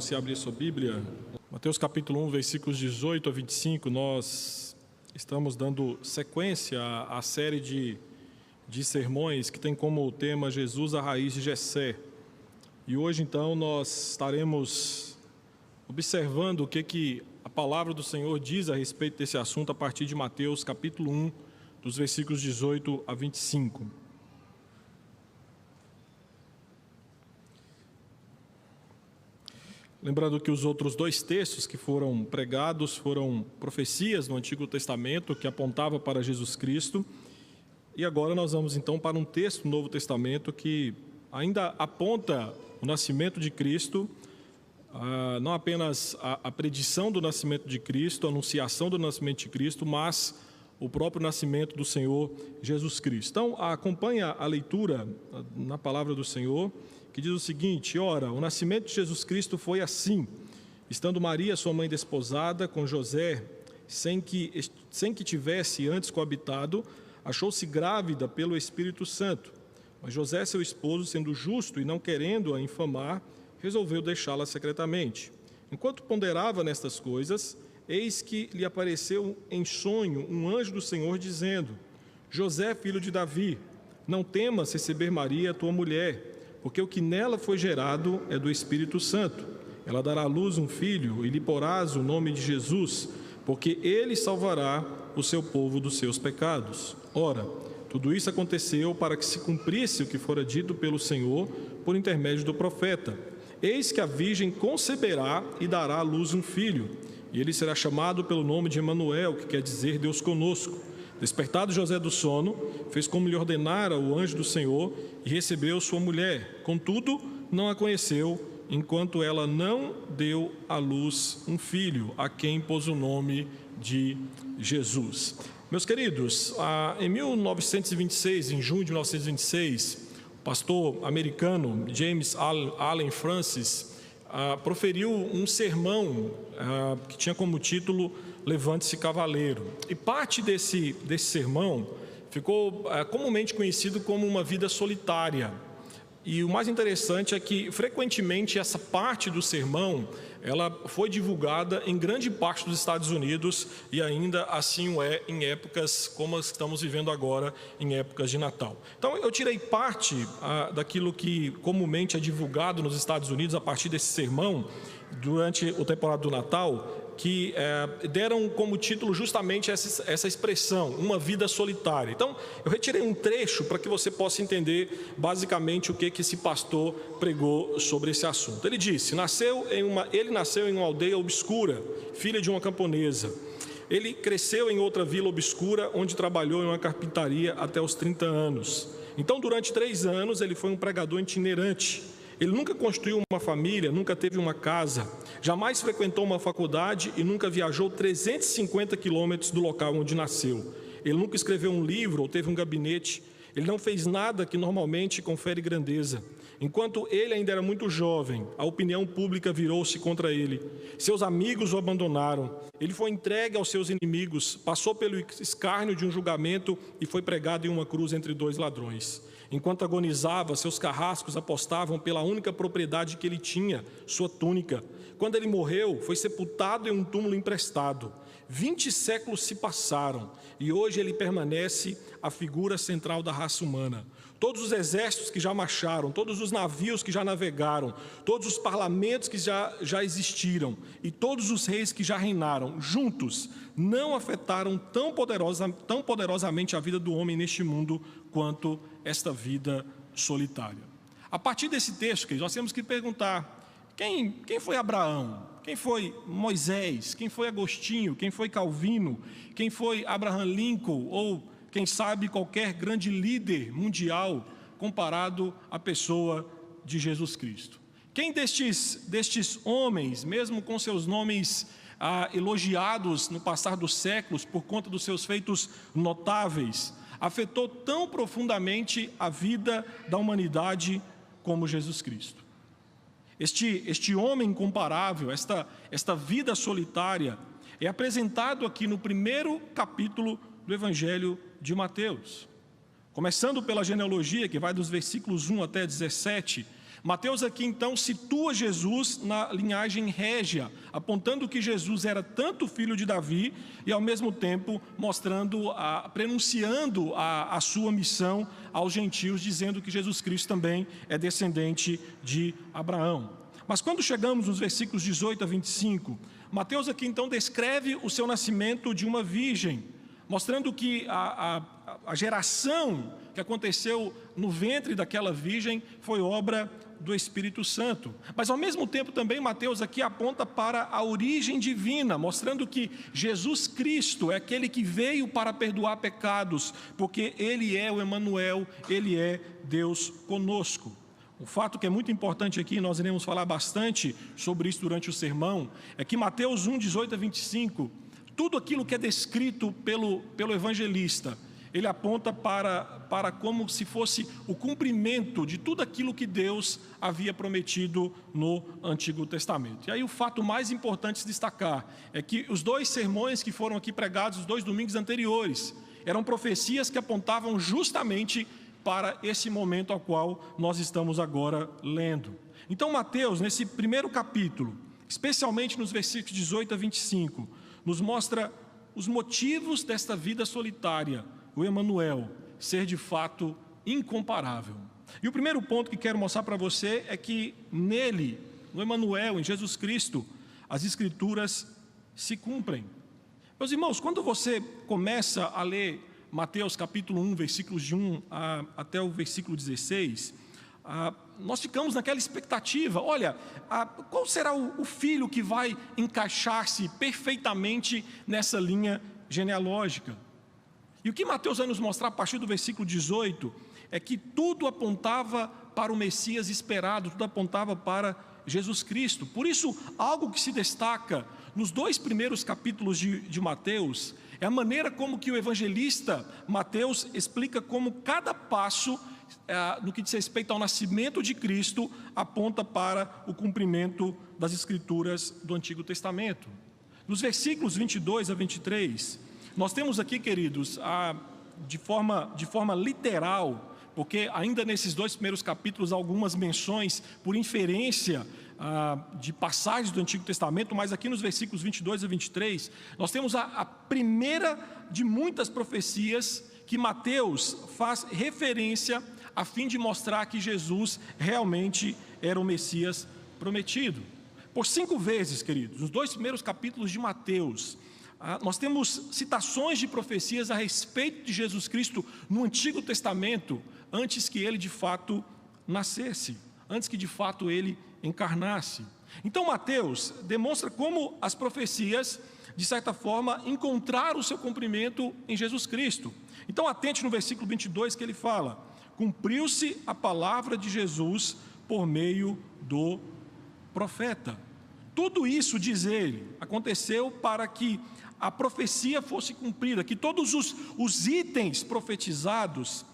você abrir sua Bíblia. Mateus capítulo 1, versículos 18 a 25, nós estamos dando sequência à série de sermões que tem como tema Jesus, a raiz de Jessé. E hoje, então, nós estaremos observando o que a palavra do Senhor diz a respeito desse assunto a partir de Mateus capítulo 1, dos versículos 18 a 25. Lembrando que os outros dois textos que foram pregados foram profecias no Antigo Testamento que apontava para Jesus Cristo. E agora nós vamos então para um texto do Novo Testamento que ainda aponta o nascimento de Cristo, não apenas a predição do nascimento de Cristo, a anunciação do nascimento de Cristo, mas o próprio nascimento do Senhor Jesus Cristo. Então, acompanha a leitura na palavra do Senhor, que diz o seguinte: ora, o nascimento de Jesus Cristo foi assim: estando Maria, sua mãe, desposada com José, sem que tivesse antes coabitado, achou-se grávida pelo Espírito Santo. Mas José, seu esposo, sendo justo e não querendo-a infamar, resolveu deixá-la secretamente. Enquanto ponderava nestas coisas, eis que lhe apareceu em sonho um anjo do Senhor, dizendo: José, filho de Davi, não temas receber Maria, tua mulher, porque o que nela foi gerado é do Espírito Santo. Ela dará à luz um filho, e lhe porás o nome de Jesus, porque ele salvará o seu povo dos seus pecados. Ora, tudo isso aconteceu para que se cumprisse o que fora dito pelo Senhor por intermédio do profeta: eis que a virgem conceberá e dará à luz um filho, e ele será chamado pelo nome de Emanuel, que quer dizer Deus conosco. Despertado José do sono, fez como lhe ordenara o anjo do Senhor e recebeu sua mulher. Contudo, não a conheceu, enquanto ela não deu à luz um filho, a quem pôs o nome de Jesus. Meus queridos, em 1926, em junho de 1926, o pastor americano James Allen Francis proferiu um sermão que tinha como título Levante-se Cavaleiro. E parte desse sermão ficou comumente conhecido como uma vida solitária. E o mais interessante é que, frequentemente, essa parte do sermão ela foi divulgada em grande parte dos Estados Unidos, e ainda assim o é em épocas como as que estamos vivendo agora, em épocas de Natal. Então, eu tirei parte daquilo que comumente é divulgado nos Estados Unidos a partir desse sermão durante o temporada do Natal, que deram como título justamente essa expressão, uma vida solitária. Então, eu retirei um trecho para que você possa entender basicamente o que esse pastor pregou sobre esse assunto. Ele disse: ele nasceu em uma aldeia obscura, filha de uma camponesa. Ele cresceu em outra vila obscura, onde trabalhou em uma carpintaria até os 30 anos. Então, durante 3 anos, ele foi um pregador itinerante. Ele nunca construiu uma família, nunca teve uma casa, jamais frequentou uma faculdade e nunca viajou 350 quilômetros do local onde nasceu. Ele nunca escreveu um livro ou teve um gabinete. Ele não fez nada que normalmente confere grandeza. Enquanto ele ainda era muito jovem, a opinião pública virou-se contra ele. Seus amigos o abandonaram. Ele foi entregue aos seus inimigos, passou pelo escárnio de um julgamento e foi pregado em uma cruz entre 2 ladrões. Enquanto agonizava, seus carrascos apostavam pela única propriedade que ele tinha, sua túnica. Quando ele morreu, foi sepultado em um túmulo emprestado. 20 séculos se passaram e hoje ele permanece a figura central da raça humana. Todos os exércitos que já marcharam, todos os navios que já navegaram, todos os parlamentos que já existiram e todos os reis que já reinaram, juntos, não afetaram tão poderosamente a vida do homem neste mundo quanto esta vida solitária. A partir desse texto, nós temos que perguntar: quem foi Abraão? Quem foi Moisés? Quem foi Agostinho? Quem foi Calvino? Quem foi Abraham Lincoln? Ou, quem sabe, qualquer grande líder mundial comparado à pessoa de Jesus Cristo? Quem destes homens, mesmo com seus nomes elogiados no passar dos séculos por conta dos seus feitos notáveis, afetou tão profundamente a vida da humanidade como Jesus Cristo? Este homem incomparável, esta vida solitária, é apresentado aqui no primeiro capítulo do Evangelho de Mateus. Começando pela genealogia, que vai dos versículos 1 até 17, Mateus aqui então situa Jesus na linhagem régia, apontando que Jesus era tanto filho de Davi e ao mesmo tempo prenunciando a sua missão aos gentios, dizendo que Jesus Cristo também é descendente de Abraão. Mas quando chegamos nos versículos 18 a 25, Mateus aqui então descreve o seu nascimento de uma virgem, mostrando que a geração que aconteceu no ventre daquela virgem foi obra do Espírito Santo. Mas ao mesmo tempo também Mateus aqui aponta para a origem divina, mostrando que Jesus Cristo é aquele que veio para perdoar pecados, porque Ele é o Emanuel, Ele é Deus conosco. O fato que é muito importante aqui, nós iremos falar bastante sobre isso durante o sermão, é que Mateus 1, 18 a 25, tudo aquilo que é descrito pelo evangelista, ele aponta para como se fosse o cumprimento de tudo aquilo que Deus havia prometido no Antigo Testamento. E aí o fato mais importante se destacar é que os 2 sermões que foram aqui pregados, os 2 domingos anteriores, eram profecias que apontavam justamente para esse momento ao qual nós estamos agora lendo. Então Mateus, nesse primeiro capítulo, especialmente nos versículos 18 a 25, nos mostra os motivos desta vida solitária, o Emanuel, ser de fato incomparável. E o primeiro ponto que quero mostrar para você é que nele, no Emanuel, em Jesus Cristo, as Escrituras se cumprem. Meus irmãos, quando você começa a ler Mateus capítulo 1, versículos de 1 até o versículo 16, nós ficamos naquela expectativa, olha, qual será o filho que vai encaixar-se perfeitamente nessa linha genealógica? E o que Mateus vai nos mostrar a partir do versículo 18 é que tudo apontava para o Messias esperado, tudo apontava para Jesus Cristo. Por isso, algo que se destaca nos 2 primeiros capítulos de Mateus é a maneira como que o evangelista Mateus explica como cada passo no que diz respeito ao nascimento de Cristo aponta para o cumprimento das Escrituras do Antigo Testamento. Nos versículos 22 a 23, nós temos aqui, queridos, de forma literal, porque ainda nesses 2 primeiros capítulos, algumas menções por inferência de passagens do Antigo Testamento, mas aqui nos versículos 22 a 23, nós temos a primeira de muitas profecias que Mateus faz referência a fim de mostrar que Jesus realmente era o Messias prometido. Por 5 vezes, queridos, nos 2 primeiros capítulos de Mateus, nós temos citações de profecias a respeito de Jesus Cristo no Antigo Testamento, antes que ele de fato nascesse, antes que de fato ele encarnasse. Então Mateus demonstra como as profecias, de certa forma, encontraram o seu cumprimento em Jesus Cristo. Então atente no versículo 22 que ele fala: cumpriu-se a palavra de Jesus por meio do profeta. Tudo isso, diz ele, aconteceu para que a profecia fosse cumprida, que todos os itens profetizados,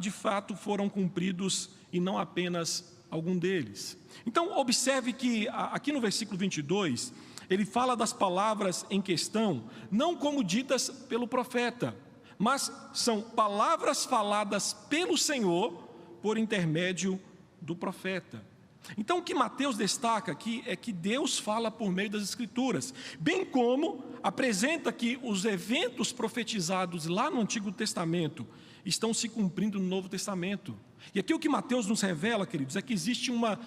de fato, foram cumpridos e não apenas algum deles. Então, observe que aqui no versículo 22, ele fala das palavras em questão, não como ditas pelo profeta, mas são palavras faladas pelo Senhor por intermédio do profeta. Então o que Mateus destaca aqui é que Deus fala por meio das Escrituras, bem como apresenta que os eventos profetizados lá no Antigo Testamento estão se cumprindo no Novo Testamento. E aqui o que Mateus nos revela, queridos, é que existe uma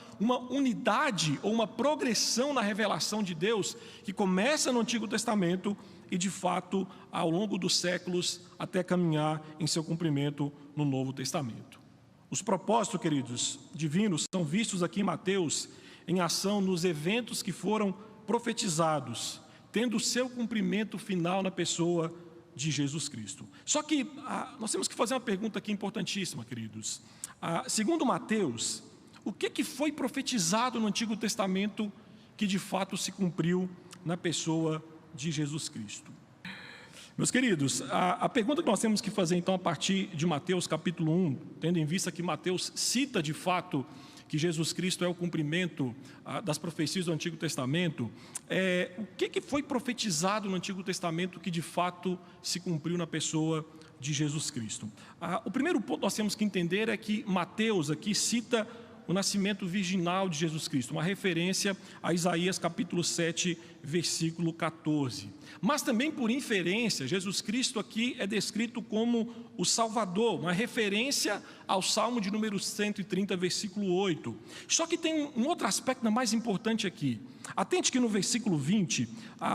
unidade ou uma progressão na revelação de Deus que começa no Antigo Testamento e de fato ao longo dos séculos até caminhar em seu cumprimento no Novo Testamento. Os propósitos, queridos, divinos, são vistos aqui em Mateus em ação nos eventos que foram profetizados, tendo o seu cumprimento final na pessoa de Jesus Cristo. Só que nós temos que fazer uma pergunta aqui importantíssima, queridos. Segundo Mateus, o que foi profetizado no Antigo Testamento que de fato se cumpriu na pessoa de Jesus Cristo? Meus queridos, a pergunta que nós temos que fazer então a partir de Mateus capítulo 1, tendo em vista que Mateus cita de fato que Jesus Cristo é o cumprimento das profecias do Antigo Testamento, o que foi profetizado no Antigo Testamento que de fato se cumpriu na pessoa de Jesus Cristo? O primeiro ponto que nós temos que entender é que Mateus aqui cita o nascimento virginal de Jesus Cristo, uma referência a Isaías capítulo 7, versículo 14. Mas também por inferência, Jesus Cristo aqui é descrito como o Salvador, uma referência ao Salmo de número 130, versículo 8. Só que tem um outro aspecto ainda mais importante aqui. Atente que no versículo 20,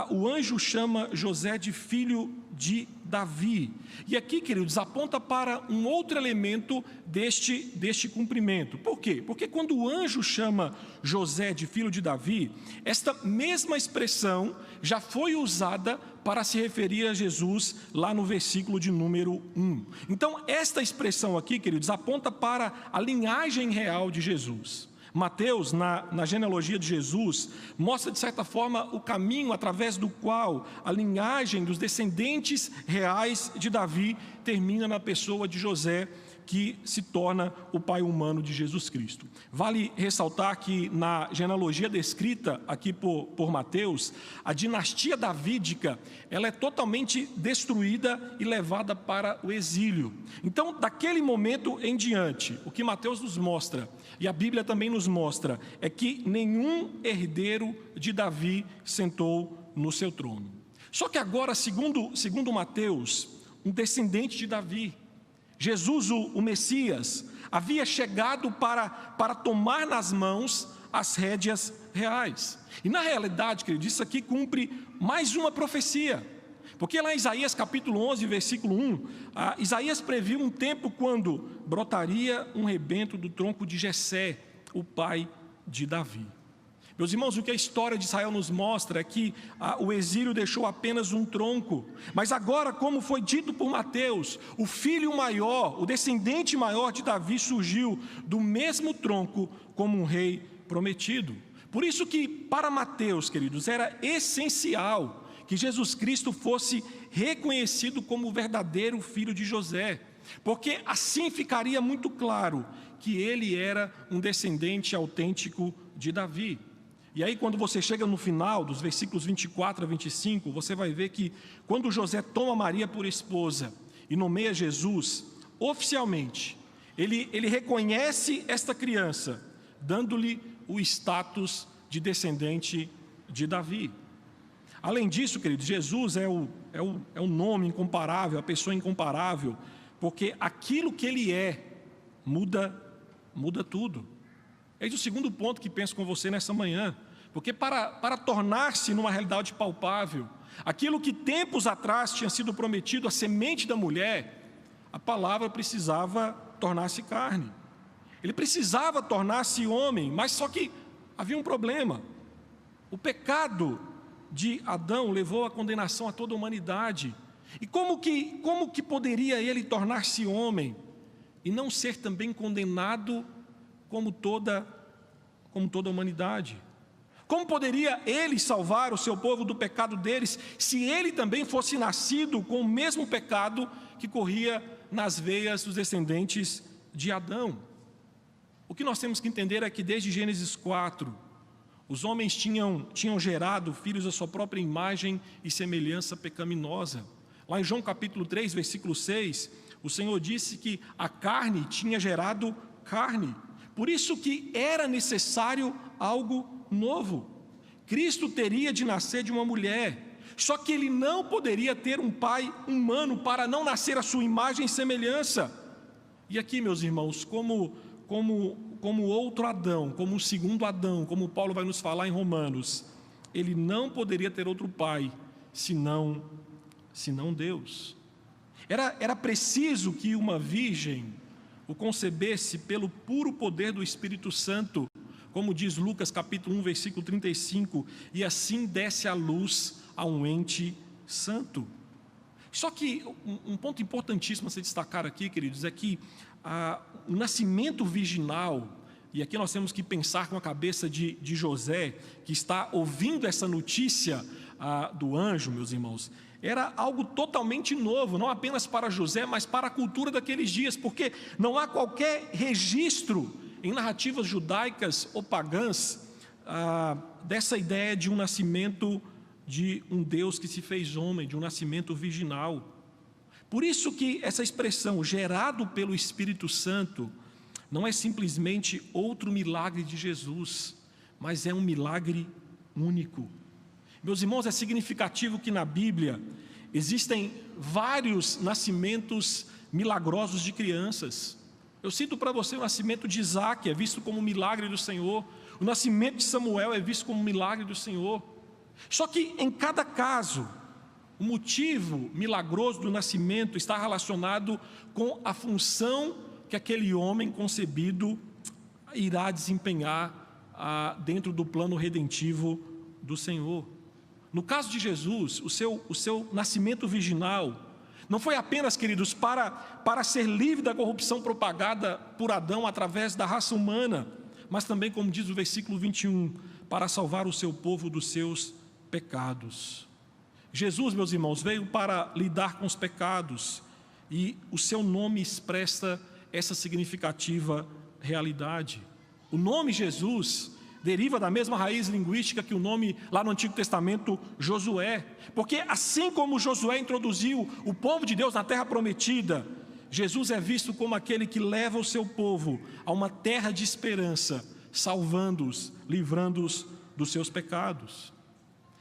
o anjo chama José de filho de Davi. E aqui, queridos, aponta para um outro elemento deste cumprimento. Por quê? Porque quando o anjo chama José de filho de Davi, esta mesma expressão já foi usada para se referir a Jesus lá no versículo de número 1. Então, esta expressão aqui, queridos, aponta para a linhagem real de Jesus. Mateus, na genealogia de Jesus, mostra de certa forma o caminho através do qual a linhagem dos descendentes reais de Davi termina na pessoa de José, que se torna o pai humano de Jesus Cristo. Vale ressaltar que na genealogia descrita aqui por Mateus, a dinastia davídica, ela é totalmente destruída e levada para o exílio. Então, daquele momento em diante, o que Mateus nos mostra, e a Bíblia também nos mostra, é que nenhum herdeiro de Davi sentou no seu trono. Só que agora, segundo Mateus, um descendente de Davi, Jesus, o Messias, havia chegado para tomar nas mãos as rédeas reais. E na realidade, querido, isso aqui cumpre mais uma profecia. Porque lá em Isaías capítulo 11, versículo 1, Isaías previu um tempo quando brotaria um rebento do tronco de Jessé, o pai de Davi. Meus irmãos, o que a história de Israel nos mostra é que o exílio deixou apenas um tronco. Mas agora, como foi dito por Mateus, o filho maior, o descendente maior de Davi surgiu do mesmo tronco como um rei prometido. Por isso que para Mateus, queridos, era essencial que Jesus Cristo fosse reconhecido como o verdadeiro filho de José, porque assim ficaria muito claro que ele era um descendente autêntico de Davi. E aí quando você chega no final dos versículos 24 a 25, você vai ver que quando José toma Maria por esposa e nomeia Jesus, oficialmente, ele reconhece esta criança, dando-lhe o status de descendente de Davi. Além disso, queridos, Jesus é o nome incomparável, a pessoa incomparável, porque aquilo que ele é, muda tudo. Eis o segundo ponto que penso com você nessa manhã, porque para tornar-se numa realidade palpável, aquilo que tempos atrás tinha sido prometido, a semente da mulher, a palavra precisava tornar-se carne. Ele precisava tornar-se homem, mas só que havia um problema. O pecado de Adão levou à condenação a toda a humanidade. E como que poderia ele tornar-se homem e não ser também condenado como toda a humanidade? Como poderia ele salvar o seu povo do pecado deles, se ele também fosse nascido com o mesmo pecado que corria nas veias dos descendentes de Adão? O que nós temos que entender é que desde Gênesis 4, os homens tinham gerado filhos à sua própria imagem e semelhança pecaminosa. Lá em João capítulo 3, versículo 6, o Senhor disse que a carne tinha gerado carne. Por isso que era necessário algo novo. Cristo teria de nascer de uma mulher, só que ele não poderia ter um pai humano para não nascer à sua imagem e semelhança. E aqui, meus irmãos, como outro Adão, como o segundo Adão, como Paulo vai nos falar em Romanos, ele não poderia ter outro pai, senão Deus. Era preciso que uma virgem o concebesse pelo puro poder do Espírito Santo, como diz Lucas capítulo 1, versículo 35, e assim desse à luz a um ente santo. Só que um ponto importantíssimo a se destacar aqui, queridos, é que o nascimento virginal, e aqui nós temos que pensar com a cabeça de José, que está ouvindo essa notícia do anjo, meus irmãos, era algo totalmente novo, não apenas para José, mas para a cultura daqueles dias, porque não há qualquer registro em narrativas judaicas ou pagãs dessa ideia de um nascimento de um Deus que se fez homem, de um nascimento virginal. Por isso que essa expressão, gerado pelo Espírito Santo, não é simplesmente outro milagre de Jesus, mas é um milagre único. Meus irmãos, é significativo que na Bíblia existem vários nascimentos milagrosos de crianças. Eu cito para você o nascimento de Isaac, é visto como um milagre do Senhor. O nascimento de Samuel é visto como um milagre do Senhor. Só que em cada caso, o motivo milagroso do nascimento está relacionado com a função que aquele homem concebido irá desempenhar dentro do plano redentivo do Senhor. No caso de Jesus, o seu nascimento virginal não foi apenas, queridos, para ser livre da corrupção propagada por Adão através da raça humana, mas também, como diz o versículo 21, para salvar o seu povo dos seus pecados. Jesus, meus irmãos, veio para lidar com os pecados, e o seu nome expressa essa significativa realidade. O nome Jesus deriva da mesma raiz linguística que o nome lá no Antigo Testamento, Josué, porque assim como Josué introduziu o povo de Deus na terra prometida, Jesus é visto como aquele que leva o seu povo a uma terra de esperança, salvando-os, livrando-os dos seus pecados.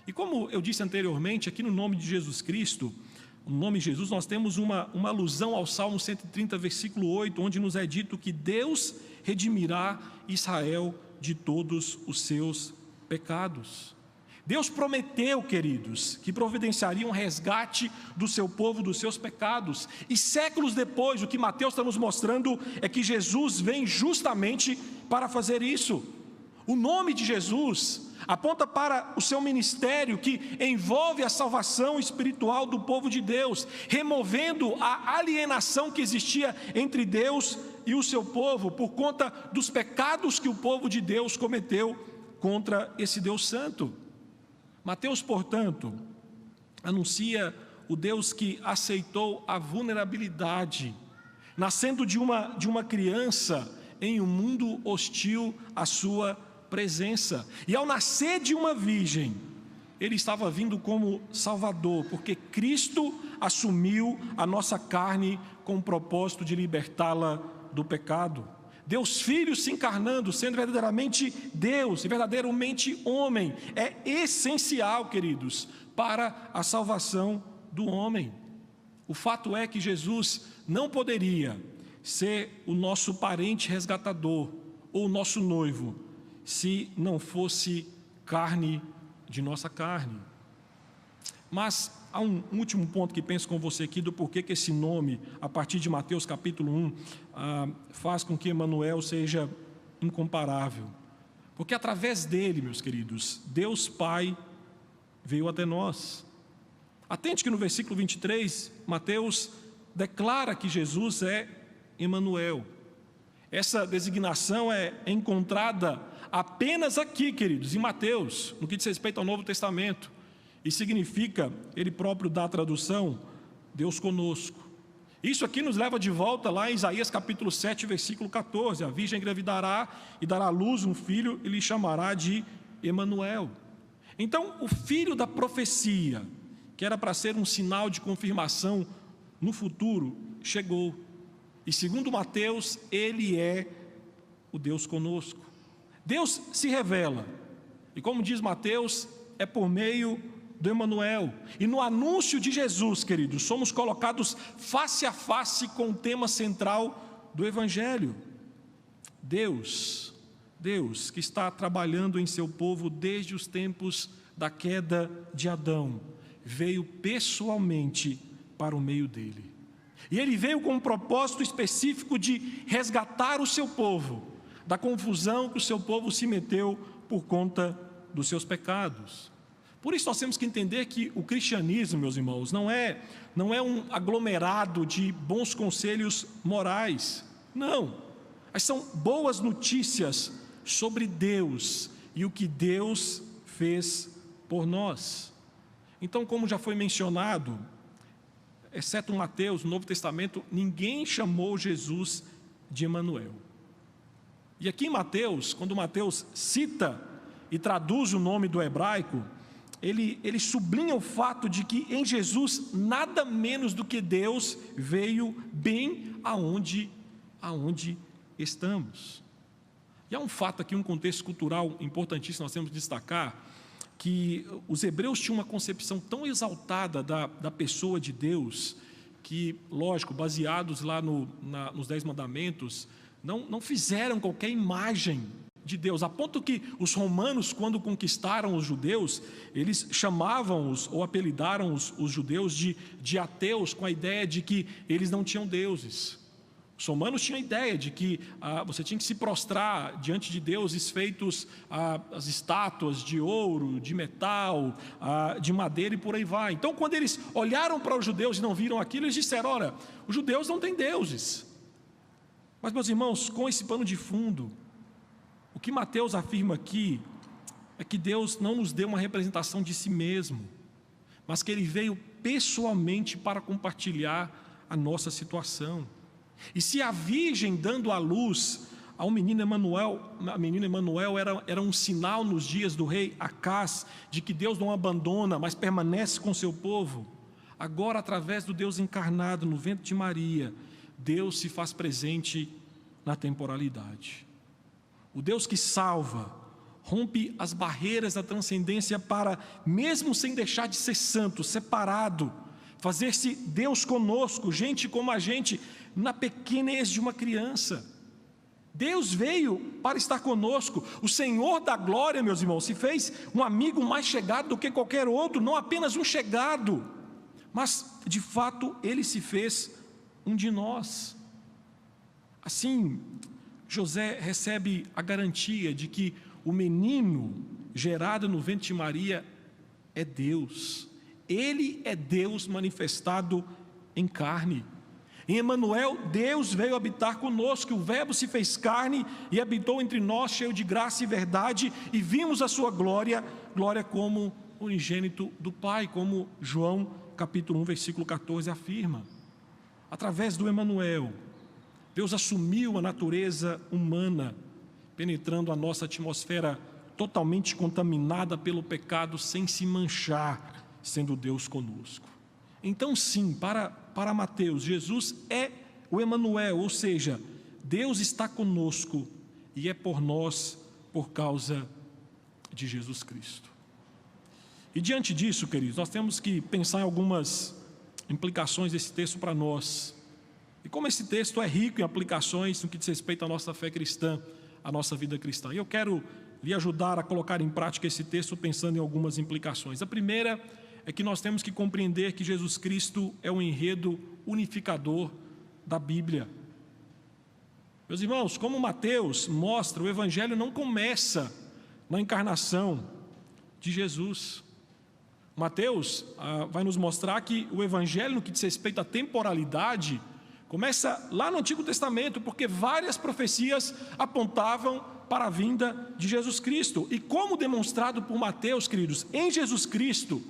E como eu disse anteriormente, aqui no nome de Jesus Cristo, o nome Jesus, nós temos uma alusão ao Salmo 130, versículo 8, onde nos é dito que Deus redimirá Israel de todos os seus pecados. Deus prometeu, queridos, que providenciaria um resgate do seu povo dos seus pecados. E séculos depois, o que Mateus está nos mostrando é que Jesus vem justamente para fazer isso. O nome de Jesus aponta para o seu ministério, que envolve a salvação espiritual do povo de Deus, removendo a alienação que existia entre Deus e o seu povo, por conta dos pecados que o povo de Deus cometeu contra esse Deus santo. Mateus, portanto, anuncia o Deus que aceitou a vulnerabilidade, nascendo de uma criança em um mundo hostil à sua presença. E ao nascer de uma virgem, ele estava vindo como Salvador, porque Cristo assumiu a nossa carne com o propósito de libertá-la do pecado. Deus Filho se encarnando, sendo verdadeiramente Deus e verdadeiramente homem, é essencial, queridos, para a salvação do homem. O fato é que Jesus não poderia ser o nosso parente resgatador ou o nosso noivo, se não fosse carne de nossa carne. Mas há um último ponto que penso com você aqui do porquê que esse nome, a partir de Mateus capítulo 1, faz com que Emanuel seja incomparável. Porque através dele, meus queridos, Deus Pai veio até nós. Atente que no versículo 23, Mateus declara que Jesus é Emanuel. Essa designação é encontrada apenas aqui, queridos, em Mateus, no que diz respeito ao Novo Testamento, e significa, ele próprio dá a tradução, Deus conosco. Isso aqui nos leva de volta lá em Isaías capítulo 7, versículo 14, a virgem engravidará e dará à luz um filho e lhe chamará de Emanuel. Então, o filho da profecia, que era para ser um sinal de confirmação no futuro, chegou. E segundo Mateus, ele é o Deus conosco. Deus se revela, e como diz Mateus, é por meio do Emanuel. E no anúncio de Jesus, queridos, somos colocados face a face com o tema central do Evangelho. Deus que está trabalhando em seu povo desde os tempos da queda de Adão, veio pessoalmente para o meio dele. E ele veio com um propósito específico de resgatar o seu povo da confusão que o seu povo se meteu por conta dos seus pecados. Por isso nós temos que entender que o cristianismo, meus irmãos, não é um aglomerado de bons conselhos morais. Não, mas são boas notícias sobre Deus e o que Deus fez por nós. Então, como já foi mencionado, exceto Mateus, no Novo Testamento, ninguém chamou Jesus de Emanuel. E aqui em Mateus, quando Mateus cita e traduz o nome do hebraico, ele sublinha o fato de que em Jesus nada menos do que Deus veio bem aonde estamos. E há um fato aqui, um contexto cultural importantíssimo, nós temos que destacar, que os hebreus tinham uma concepção tão exaltada da pessoa de Deus, que, lógico, baseados lá nos 10 mandamentos, não fizeram qualquer imagem de Deus, a ponto que os romanos, quando conquistaram os judeus, eles chamavam-os ou apelidaram os judeus de ateus, com a ideia de que eles não tinham deuses. Os romanos tinham a ideia de que você tinha que se prostrar diante de deuses feitos, as estátuas de ouro, de metal, de madeira e por aí vai. Então, quando eles olharam para os judeus e não viram aquilo, eles disseram: olha, os judeus não têm deuses. Mas, meus irmãos, com esse pano de fundo, o que Mateus afirma aqui é que Deus não nos deu uma representação de si mesmo, mas que Ele veio pessoalmente para compartilhar a nossa situação. E se a virgem dando à luz ao menino Emanuel, a menina Emanuel era um sinal nos dias do rei Acás, de que Deus não abandona, mas permanece com seu povo, agora, através do Deus encarnado no ventre de Maria, Deus se faz presente na temporalidade. O Deus que salva, rompe as barreiras da transcendência para, mesmo sem deixar de ser santo, separado, fazer-se Deus conosco, gente como a gente, na pequenez de uma criança. Deus veio para estar conosco. O Senhor da glória, meus irmãos, se fez um amigo mais chegado do que qualquer outro, não apenas um chegado, mas de fato Ele se fez um de nós. Assim, José recebe a garantia de que o menino gerado no ventre de Maria é Deus. Ele é Deus manifestado em carne. Em Emanuel, Deus veio habitar conosco, o Verbo se fez carne e habitou entre nós, cheio de graça e verdade, e vimos a sua glória, glória como unigênito do Pai, como João capítulo 1, versículo 14 afirma. Através do Emanuel, Deus assumiu a natureza humana, penetrando a nossa atmosfera totalmente contaminada pelo pecado, sem se manchar, sendo Deus conosco. Então sim, para Mateus, Jesus é o Emanuel, ou seja, Deus está conosco e é por nós por causa de Jesus Cristo. E diante disso, queridos, nós temos que pensar em algumas implicações desse texto para nós. E como esse texto é rico em aplicações no que diz respeito à nossa fé cristã, à nossa vida cristã. E eu quero lhe ajudar a colocar em prática esse texto pensando em algumas implicações. A primeira é que nós temos que compreender que Jesus Cristo é o enredo unificador da Bíblia. Meus irmãos, como Mateus mostra, o Evangelho não começa na encarnação de Jesus. Mateus vai nos mostrar que o Evangelho, no que diz respeito à temporalidade, começa lá no Antigo Testamento, porque várias profecias apontavam para a vinda de Jesus Cristo. E como demonstrado por Mateus, queridos, em Jesus Cristo,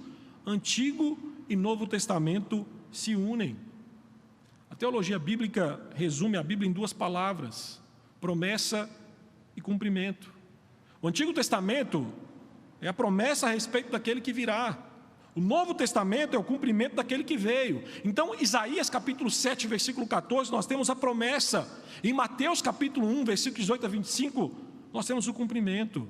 Antigo e Novo Testamento se unem. A teologia bíblica resume a Bíblia em duas palavras: promessa e cumprimento. O Antigo Testamento é a promessa a respeito daquele que virá. O Novo Testamento é o cumprimento daquele que veio. Então, Isaías capítulo 7, versículo 14, nós temos a promessa. Em Mateus capítulo 1, versículos 18 a 25, nós temos o cumprimento.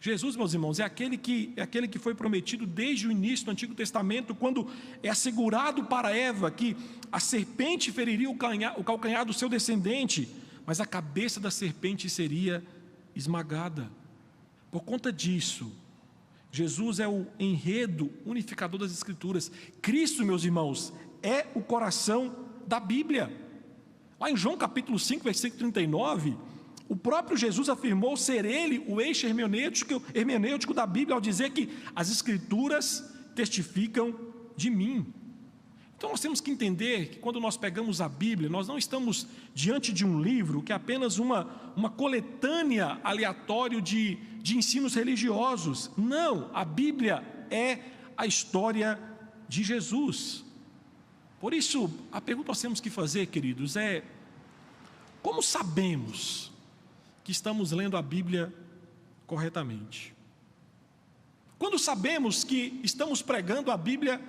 Jesus, meus irmãos, é aquele que foi prometido desde o início do Antigo Testamento, quando é assegurado para Eva que a serpente feriria o calcanhar do seu descendente, mas a cabeça da serpente seria esmagada. Por conta disso, Jesus é o enredo unificador das Escrituras. Cristo, meus irmãos, é o coração da Bíblia. Lá em João capítulo 5, versículo 39, o próprio Jesus afirmou ser Ele o eixo hermenêutico da Bíblia, ao dizer que as Escrituras testificam de mim. Então nós temos que entender que quando nós pegamos a Bíblia, nós não estamos diante de um livro que é apenas uma coletânea aleatória de ensinos religiosos. Não, a Bíblia é a história de Jesus. Por isso, a pergunta que nós temos que fazer, queridos, é: como sabemos que estamos lendo a Bíblia corretamente? Quando sabemos que estamos pregando a Bíblia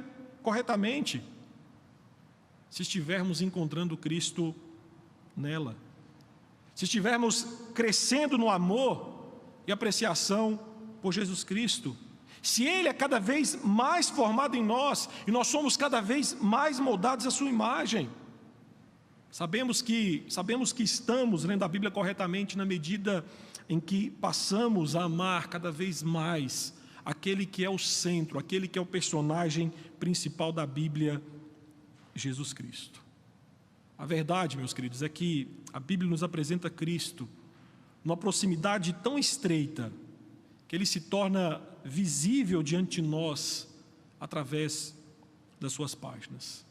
corretamente? Se estivermos encontrando Cristo nela. se estivermos crescendo no amor e apreciação por Jesus Cristo, se Ele é cada vez mais formado em nós e nós somos cada vez mais moldados à sua imagem. Sabemos que estamos lendo a Bíblia corretamente na medida em que passamos a amar cada vez mais aquele que é o centro, aquele que é o personagem principal da Bíblia, Jesus Cristo. A verdade, meus queridos, é que a Bíblia nos apresenta Cristo numa proximidade tão estreita que Ele se torna visível diante de nós através das suas páginas.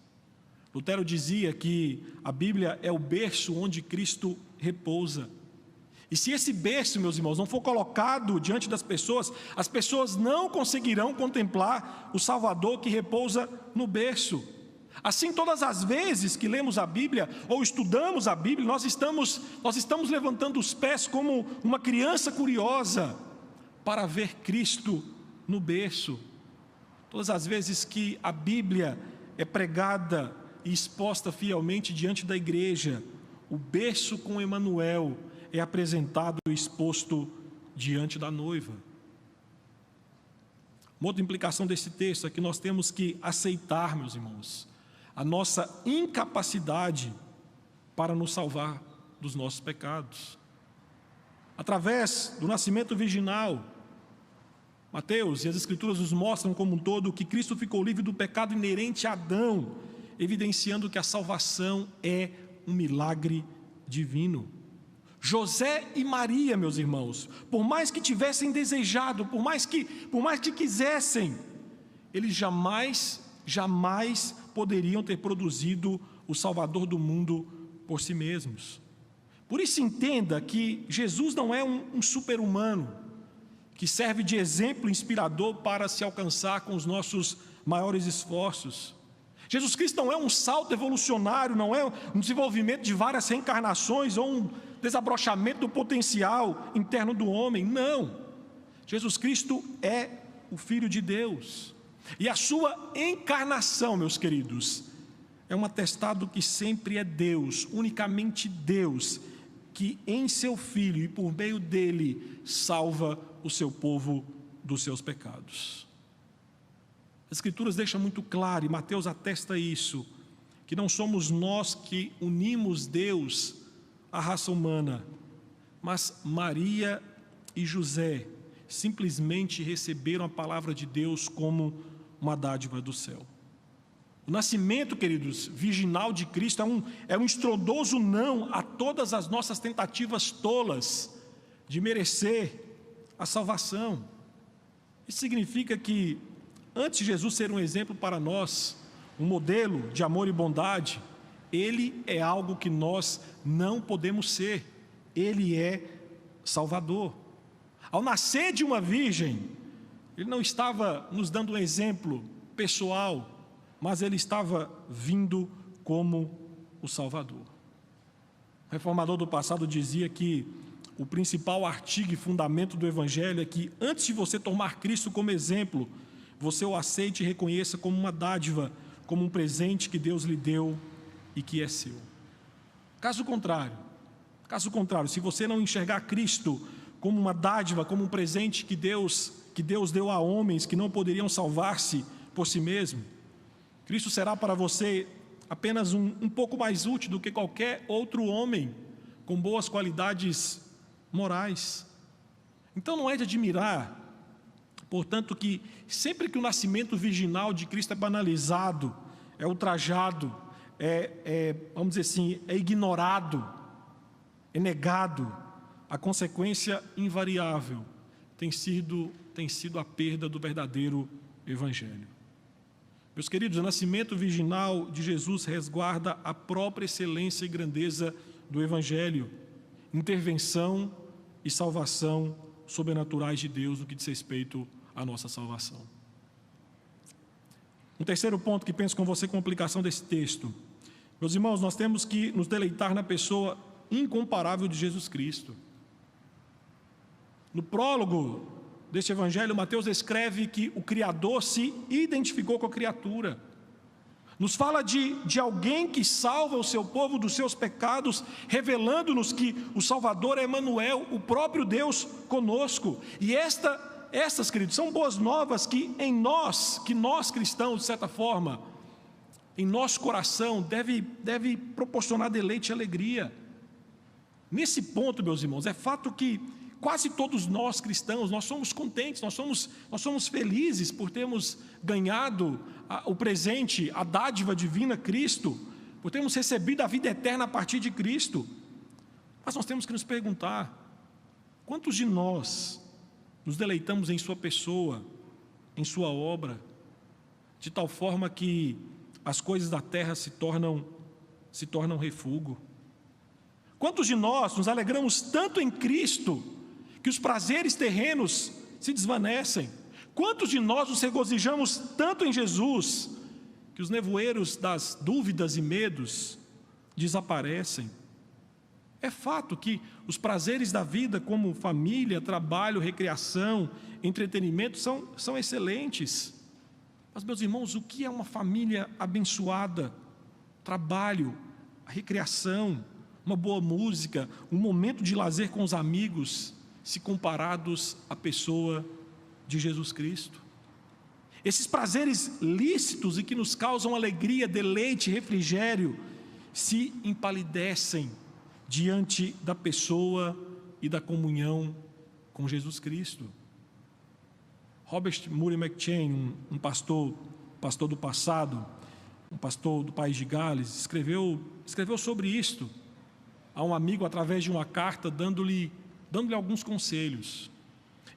Lutero dizia que a Bíblia é o berço onde Cristo repousa. E se esse berço, meus irmãos, não for colocado diante das pessoas, as pessoas não conseguirão contemplar o Salvador que repousa no berço. Assim, todas as vezes que lemos a Bíblia ou estudamos a Bíblia, nós estamos levantando os pés como uma criança curiosa para ver Cristo no berço. Todas as vezes que a Bíblia é pregada e exposta fielmente diante da igreja, o berço com Emanuel é apresentado e exposto diante da noiva. Uma outra implicação desse texto é que nós temos que aceitar, meus irmãos, a nossa incapacidade para nos salvar dos nossos pecados. Através do nascimento virginal, Mateus e as Escrituras nos mostram como um todo que Cristo ficou livre do pecado inerente a Adão, evidenciando que a salvação é um milagre divino. José e Maria, meus irmãos, por mais que tivessem desejado, por mais que quisessem, eles jamais poderiam ter produzido o Salvador do mundo por si mesmos. Por isso entenda que Jesus não é um super-humano que serve de exemplo inspirador para se alcançar com os nossos maiores esforços. Jesus Cristo não é um salto evolucionário, não é um desenvolvimento de várias reencarnações ou um desabrochamento do potencial interno do homem, não. Jesus Cristo é o Filho de Deus. E a sua encarnação, meus queridos, é um atestado que sempre é Deus, unicamente Deus, que em seu Filho e por meio dele salva o seu povo dos seus pecados. As Escrituras deixam muito claro, e Mateus atesta isso, que não somos nós que unimos Deus à raça humana, mas Maria e José simplesmente receberam a palavra de Deus como uma dádiva do céu. O nascimento, queridos, virginal de Cristo é um estrondoso não a todas as nossas tentativas tolas de merecer a salvação. Isso significa que, antes de Jesus ser um exemplo para nós, um modelo de amor e bondade, Ele é algo que nós não podemos ser. Ele é Salvador. Ao nascer de uma virgem, Ele não estava nos dando um exemplo pessoal, mas Ele estava vindo como o Salvador. O reformador do passado dizia que o principal artigo e fundamento do Evangelho é que, antes de você tomar Cristo como exemplo, você o aceite e reconheça como uma dádiva, como um presente que Deus lhe deu e que é seu. Caso contrário, se você não enxergar Cristo como uma dádiva, como um presente que Deus deu a homens que não poderiam salvar-se por si mesmo, Cristo será para você apenas um pouco mais útil do que qualquer outro homem com boas qualidades morais. Então não é de admirar, portanto, que sempre que o nascimento virginal de Cristo é banalizado, é ultrajado, vamos dizer assim, é ignorado, é negado, a consequência invariável tem sido a perda do verdadeiro Evangelho. Meus queridos, o nascimento virginal de Jesus resguarda a própria excelência e grandeza do Evangelho, intervenção e salvação sobrenaturais de Deus no que diz respeito à nossa salvação. Um terceiro ponto que penso com você com a aplicação desse texto. Meus irmãos, nós temos que nos deleitar na pessoa incomparável de Jesus Cristo. No prólogo deste Evangelho, Mateus escreve que o Criador se identificou com a criatura. Nos fala de alguém que salva o seu povo dos seus pecados, revelando-nos que o Salvador é Emanuel, o próprio Deus conosco. E estas, queridos, são boas novas que nós cristãos, de certa forma, em nosso coração, deve proporcionar deleite e alegria. Nesse ponto, meus irmãos, é fato que quase todos nós cristãos, nós somos contentes, nós somos felizes por termos ganhado o presente, a dádiva divina, Cristo, por termos recebido a vida eterna a partir de Cristo. Mas nós temos que nos perguntar: quantos de nós nos deleitamos em sua pessoa, em sua obra, de tal forma que as coisas da terra se tornam refúgio? Quantos de nós nos alegramos tanto em Cristo que os prazeres terrenos se desvanecem? Quantos de nós nos regozijamos tanto em Jesus que os nevoeiros das dúvidas e medos desaparecem? É fato que os prazeres da vida, como família, trabalho, recreação, entretenimento, são excelentes. Mas, meus irmãos, o que é uma família abençoada? Trabalho, a recreação, uma boa música, um momento de lazer com os amigos, se comparados à pessoa de Jesus Cristo. Esses prazeres lícitos e que nos causam alegria, deleite, refrigério, se empalidecem diante da pessoa e da comunhão com Jesus Cristo. Robert Murray McCheyne, um pastor do passado, um pastor do país de Gales, escreveu sobre isto a um amigo através de uma carta, dando-lhe alguns conselhos.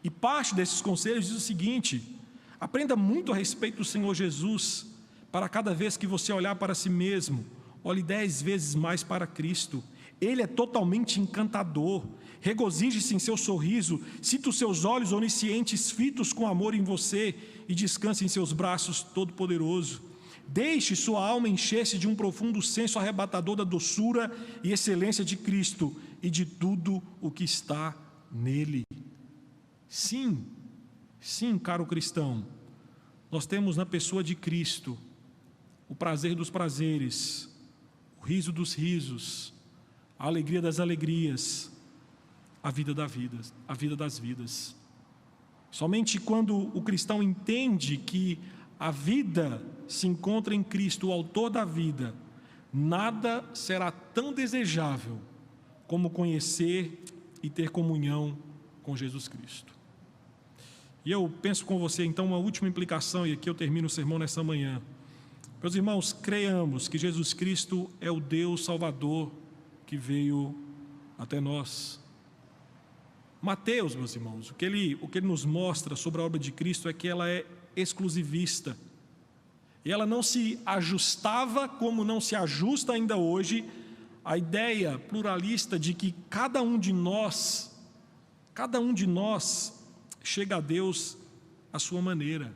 E parte desses conselhos diz o seguinte: aprenda muito a respeito do Senhor Jesus, para cada vez que você olhar para si mesmo, olhe 10 vezes mais para Cristo. Ele é totalmente encantador. Regozije-se em seu sorriso, sinta os seus olhos oniscientes fitos com amor em você e descanse em seus braços todo-poderoso. Deixe sua alma encher-se de um profundo senso arrebatador da doçura e excelência de Cristo e de tudo o que está nele. Sim, caro cristão, nós temos na pessoa de Cristo o prazer dos prazeres, o riso dos risos, a alegria das alegrias, a vida das vidas. Somente quando o cristão entende que a vida se encontra em Cristo, o autor da vida, nada será tão desejável como conhecer e ter comunhão com Jesus Cristo. E eu penso com você então uma última implicação, e aqui eu termino o sermão nessa manhã. Meus irmãos, creiamos que Jesus Cristo é o Deus Salvador que veio até nós. Mateus, meus irmãos, o que ele nos mostra sobre a obra de Cristo é que ela é exclusivista. E ela não se ajustava, como não se ajusta ainda hoje, a ideia pluralista de que cada um de nós chega a Deus à sua maneira.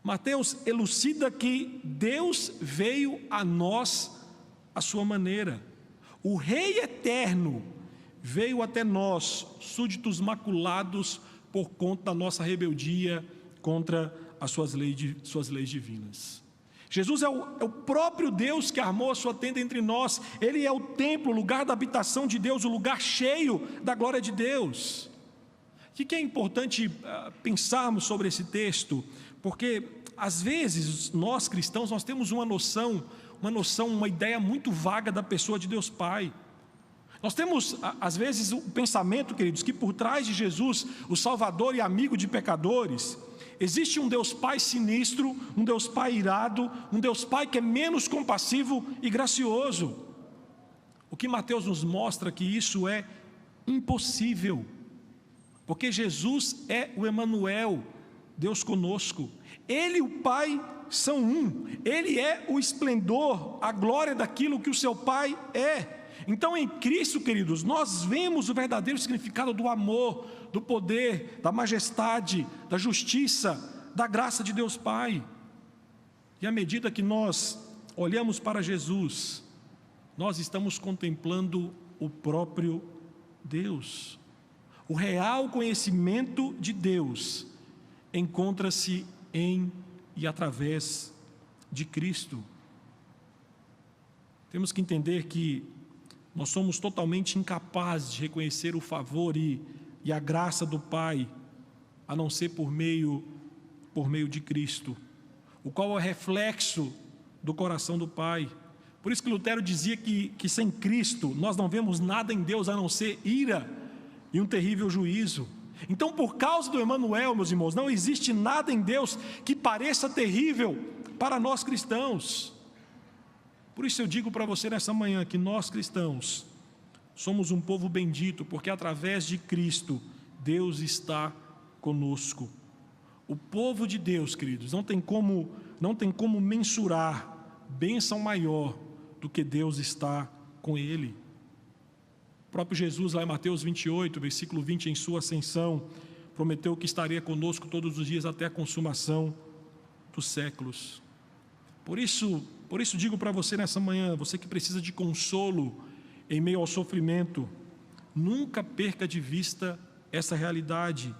Mateus elucida que Deus veio a nós à sua maneira. O Rei eterno veio até nós, súditos maculados por conta da nossa rebeldia contra as suas leis divinas. Jesus é o próprio Deus que armou a sua tenda entre nós. Ele é o templo, o lugar da habitação de Deus, o lugar cheio da glória de Deus. O que é importante pensarmos sobre esse texto? Porque às vezes nós cristãos nós temos uma noção, uma ideia muito vaga da pessoa de Deus Pai. Nós temos às vezes o pensamento, queridos, que por trás de Jesus, o Salvador e amigo de pecadores, existe um Deus Pai sinistro, um Deus Pai irado, um Deus Pai que é menos compassivo e gracioso. O que Mateus nos mostra que isso é impossível, porque Jesus é o Emanuel, Deus conosco. Ele e o Pai são um. Ele é o esplendor, a glória daquilo que o seu Pai é. Então, em Cristo, queridos, nós vemos o verdadeiro significado do amor, do poder, da majestade, da justiça, da graça de Deus Pai. E à medida que nós olhamos para Jesus, nós estamos contemplando o próprio Deus. O real conhecimento de Deus encontra-se em e através de Cristo. Temos que entender que nós somos totalmente incapazes de reconhecer o favor e a graça do Pai, a não ser por meio de Cristo, o qual é reflexo do coração do Pai. Por isso que Lutero dizia que sem Cristo nós não vemos nada em Deus a não ser ira e um terrível juízo. Então, por causa do Emanuel, meus irmãos, não existe nada em Deus que pareça terrível para nós cristãos. Por isso eu digo para você nessa manhã que nós cristãos somos um povo bendito, porque através de Cristo Deus está conosco. O povo de Deus, queridos, não tem como mensurar bênção maior do que Deus está com ele. O próprio Jesus, lá em Mateus 28, versículo 20, em sua ascensão, prometeu que estaria conosco todos os dias até a consumação dos séculos. Por isso digo para você nessa manhã, você que precisa de consolo em meio ao sofrimento, nunca perca de vista essa realidade.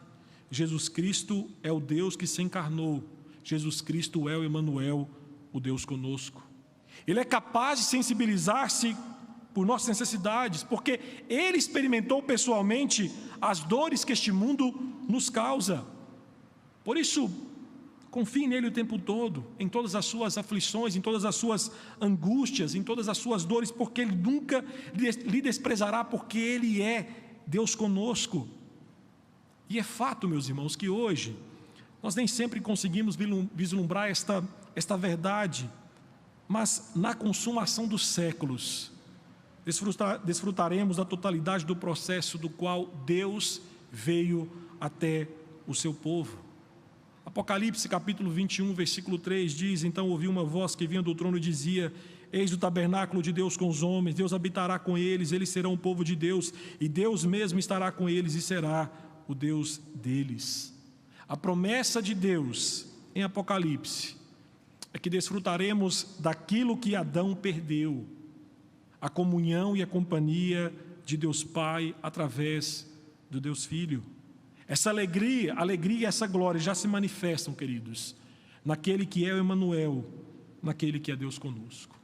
Jesus Cristo é o Deus que se encarnou. Jesus Cristo é o Emanuel, o Deus conosco. Ele é capaz de sensibilizar-se por nossas necessidades, porque Ele experimentou pessoalmente as dores que este mundo nos causa. Por isso, confie nele o tempo todo, em todas as suas aflições, em todas as suas angústias, em todas as suas dores, porque Ele nunca lhe desprezará, porque Ele é Deus conosco. E é fato, meus irmãos, que hoje nós nem sempre conseguimos vislumbrar esta verdade, mas na consumação dos séculos desfrutaremos da totalidade do processo do qual Deus veio até o seu povo. Apocalipse capítulo 21, versículo 3 diz: então ouvi uma voz que vinha do trono e dizia: eis o tabernáculo de Deus com os homens, Deus habitará com eles, eles serão o povo de Deus, e Deus mesmo estará com eles e será o Deus deles. A promessa de Deus em Apocalipse é que desfrutaremos daquilo que Adão perdeu, a comunhão e a companhia de Deus Pai através do Deus Filho. Essa alegria e essa glória já se manifestam, queridos, naquele que é o Emanuel, naquele que é Deus conosco.